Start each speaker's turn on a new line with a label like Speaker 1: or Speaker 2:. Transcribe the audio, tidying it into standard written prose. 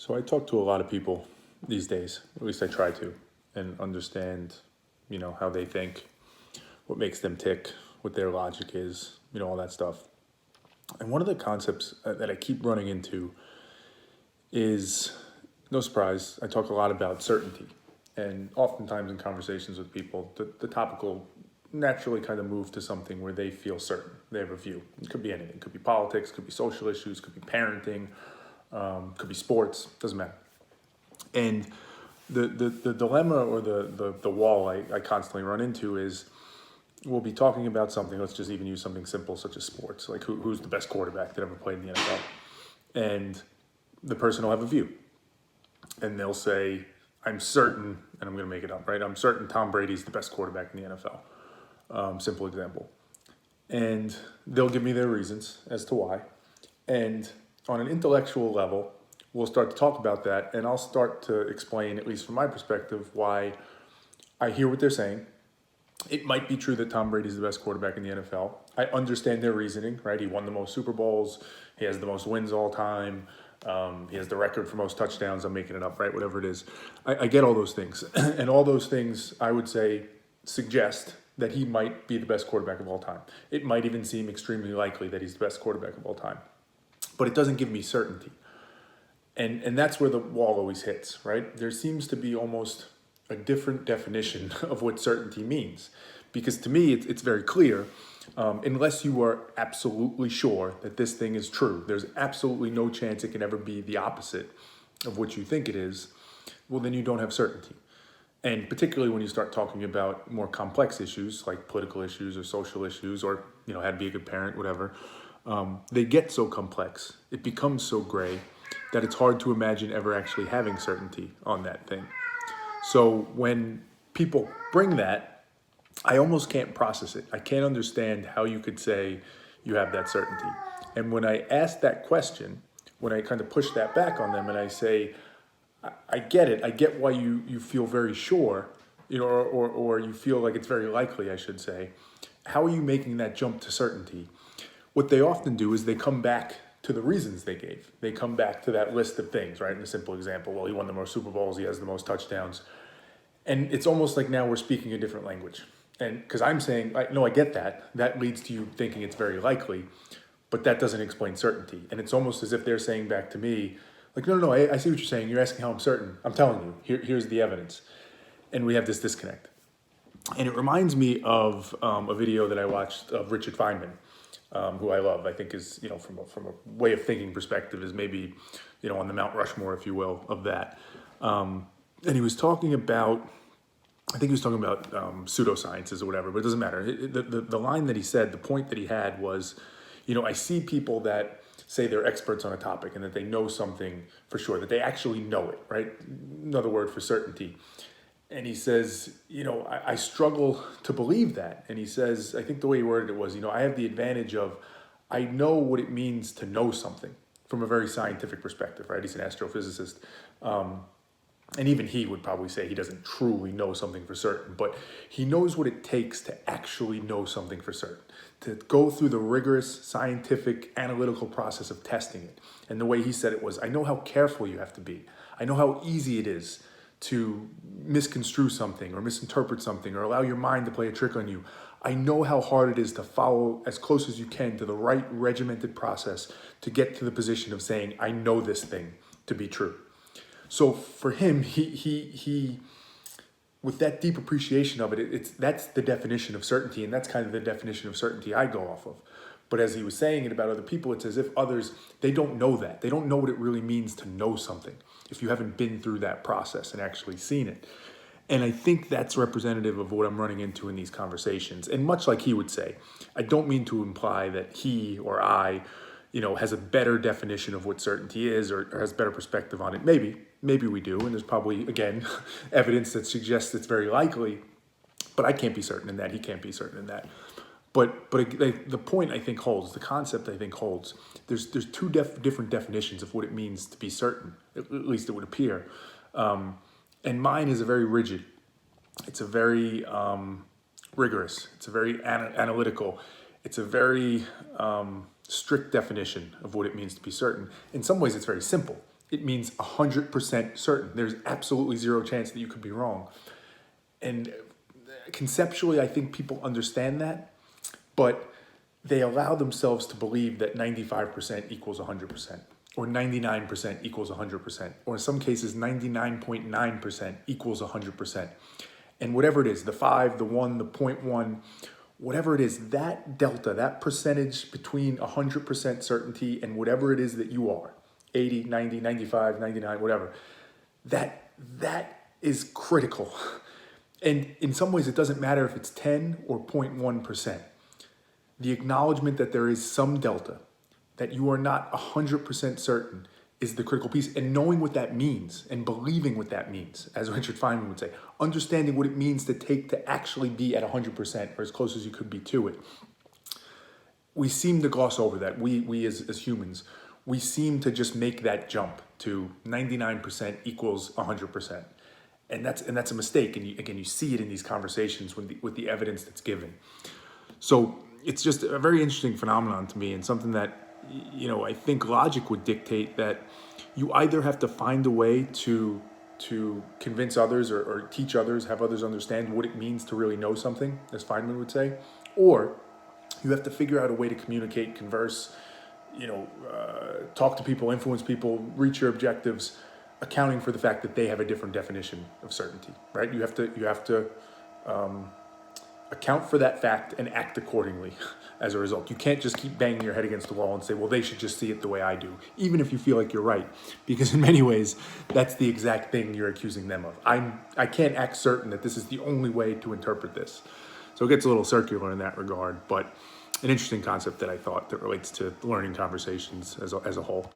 Speaker 1: So I talk to a lot of people these days, at least I try to, and understand, how they think, what makes them tick, what their logic is, all that stuff. And one of the concepts that I keep running into is, no surprise, I talk a lot about certainty. And oftentimes in conversations with people, the topic will naturally kind of move to something where they feel certain. They have a view. It could be anything. It could be politics, could be social issues, could be parenting, could be sports, doesn't matter. And the dilemma or the wall I constantly run into is we'll be talking about something, let's just even use something simple such as sports, like who's the best quarterback that ever played in the NFL. And the person will have a view. And they'll say, I'm certain, and I'm going to make it up, right? I'm certain Tom Brady's the best quarterback in the NFL. Simple example. And they'll give me their reasons as to why. And on an intellectual level, we'll start to talk about that, and I'll start to explain, at least from my perspective, why I hear what they're saying. It might be true that Tom Brady's the best quarterback in the NFL. I understand their reasoning, right? He won the most Super Bowls. He has the most wins all time. He has the record for most touchdowns. I'm making it up, right? Whatever it is. I get all those things. And all those things, I would say, suggest that he might be the best quarterback of all time. It might even seem extremely likely that he's the best quarterback of all time. But it doesn't give me certainty. And that's where the wall always hits, right? There seems to be almost a different definition of what certainty means. Because to me, it's very clear, unless you are absolutely sure that this thing is true, there's absolutely no chance it can ever be the opposite of what you think it is, well, then you don't have certainty. And particularly when you start talking about more complex issues, like political issues or social issues, or, how to be a good parent, whatever, they get so complex, it becomes so gray, that it's hard to imagine ever actually having certainty on that thing. So when people bring that, I almost can't process it. I can't understand how you could say you have that certainty. And when I ask that question, when I kind of push that back on them and I say, I get it. I get why you feel very sure, or you feel like it's very likely, I should say. How are you making that jump to certainty? What they often do is they come back to the reasons they gave. They come back to that list of things, right? In a simple example, well, he won the most Super Bowls, he has the most touchdowns. And it's almost like now we're speaking a different language. And because I'm saying, no, I get that. That leads to you thinking it's very likely, but that doesn't explain certainty. And it's almost as if they're saying back to me, like, no, I see what you're saying. You're asking how I'm certain. I'm telling you, here's the evidence. And we have this disconnect. And it reminds me of a video that I watched of Richard Feynman, who I love. I think is, from a way of thinking perspective, is maybe, on the Mount Rushmore, if you will, of that. And he was talking about, I think he was talking about pseudosciences or whatever, but it doesn't matter. The line that he said, the point that he had was, I see people that say they're experts on a topic and that they know something for sure, that they actually know it, right? Another word for certainty. And he says, I struggle to believe that. And he says, I think the way he worded it was, I have the advantage of, I know what it means to know something from a very scientific perspective, right? He's an astrophysicist. And even he would probably say he doesn't truly know something for certain, but he knows what it takes to actually know something for certain, to go through the rigorous scientific analytical process of testing it. And the way he said it was, I know how careful you have to be. I know how easy it is to misconstrue something or misinterpret something or allow your mind to play a trick on you. I know how hard it is to follow as close as you can to the right regimented process to get to the position of saying, I know this thing to be true. So for him, he with that deep appreciation of it, that's the definition of certainty, and that's kind of the definition of certainty I go off of. But as he was saying it about other people, it's as if others, they don't know that. They don't know what it really means to know something if you haven't been through that process and actually seen it. And I think that's representative of what I'm running into in these conversations. And much like he would say, I don't mean to imply that he or I, has a better definition of what certainty is or has better perspective on it. Maybe we do. And there's probably, again, evidence that suggests it's very likely, but I can't be certain in that. He can't be certain in that. But the point I think holds, the concept I think holds. There's two different definitions of what it means to be certain, at least it would appear. And mine is a very rigid. It's a very rigorous. It's a very analytical. It's a very strict definition of what it means to be certain. In some ways, it's very simple. it means 100% certain. There's absolutely zero chance that you could be wrong. And conceptually, I think people understand that, but they allow themselves to believe that 95% equals 100%, or 99% equals 100%, or in some cases, 99.9% equals 100%. And whatever it is, the 5, the 1, the 0.1, whatever it is, that delta, that percentage between 100% certainty and whatever it is that you are, 80, 90, 95, 99, whatever, that is critical. And in some ways, it doesn't matter if it's 10 or 0.1%. The acknowledgement that there is some delta, that you are not 100% certain, is the critical piece. And knowing what that means and believing what that means, as Richard Feynman would say, understanding what it means to actually be at 100% or as close as you could be to it. We seem to gloss over that. We as humans, we seem to just make that jump to 99% equals 100%. And that's a mistake. And you see it in these conversations with the evidence that's given. So it's just a very interesting phenomenon to me, and something that, I think logic would dictate that you either have to find a way to convince others or teach others, have others understand what it means to really know something, as Feynman would say, or you have to figure out a way to communicate, converse, talk to people, influence people, reach your objectives, accounting for the fact that they have a different definition of certainty, right? You have to account for that fact and act accordingly as a result. You can't just keep banging your head against the wall and say, well, they should just see it the way I do, even if you feel like you're right. Because in many ways, that's the exact thing you're accusing them of. I can't act certain that this is the only way to interpret this. So it gets a little circular in that regard, but an interesting concept that I thought that relates to learning conversations as a whole.